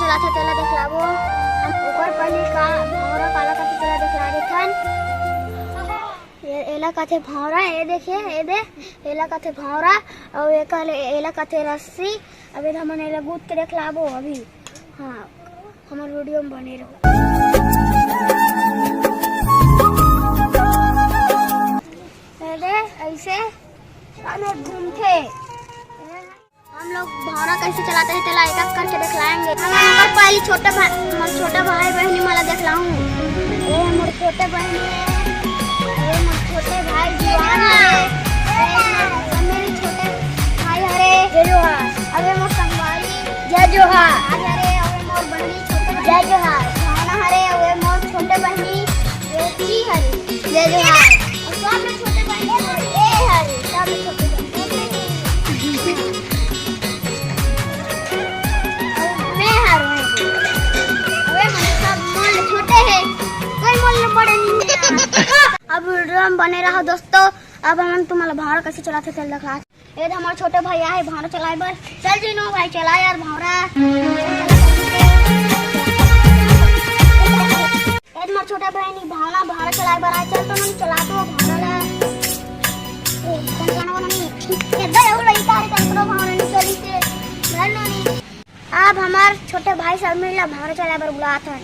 चला था तेला देखलाबो हम ऊपर पहले का भौरा काला का तेला देखला देथन ये एला काथे भौरा ए देखे ए दे एला काथे भौरा और एक एला काथे रस्सी अबे हमन एला गुद के देखलाबो अभी। हां हमर वीडियो में बने रहो। ए ऐसे हमें घूमते हम लोग भौरा कैसे चलाते हैं तेला एक एक करके दिखलाएंगे। हमारे पहले छोटा भाई बहनी मला दिखलाऊं। ये हमारे छोटे बहनी है, ये हमारे छोटे भाई जवान है, ये मेरे छोटे भाई हरे जय जोहार। अबे मोर संगवारी जय जोहार हरे, अबे मोर बहनी छोटे जय जोहार भावना हरे, अबे मोर छोटे बहनी बेटी हरे जय जोहार। और सब लोग छोटे बहनी ए हरे, सब लोग छोटे अब वीडियो में बने रहो दोस्तों। अब हम तुम्हारा भावरा कैसे चलाते थे दिखा। ये हमारे छोटे भैया है भावरा चलाए बर चल जीनो भाई चला यार भावरा। हमारे छोटा भाई नहीं भावना भावरा चलाए बर आए चल तो नहीं चला दो भावरा नहीं। अब हमारे छोटे भाई सब मिला भावरा चलाए बर बुलाते हैं।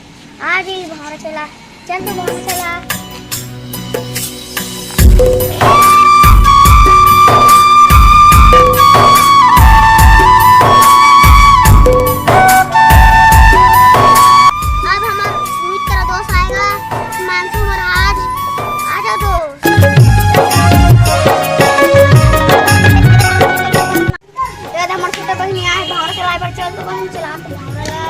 आज ही भावरा चला चल तो भावरा चला। अब हमारा मित्र दोस्त आएगा मानसू महाराज आजा दोस्त। ये हमारे छोटे बहनी आए भावरा चलाए पर चल तो बहन चला तो भावरा।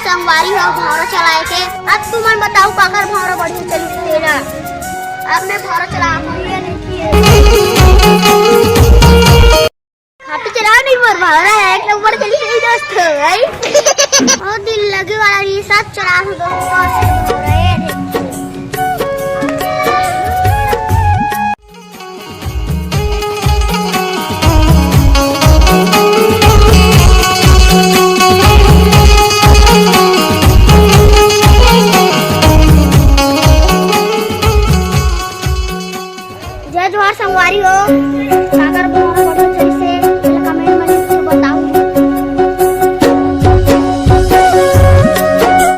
संगवारी हो भावरा चलाए के। अब तुम बताओ अगर भावरा बढ़िया चली तेरा अब मैं भावरा चला खाटी चला नहीं मोर भावरा है एक नंबर चली सही दोस्त है और दिल लगे वाला ये सब चला दोस्तों। संगवारी हो सागर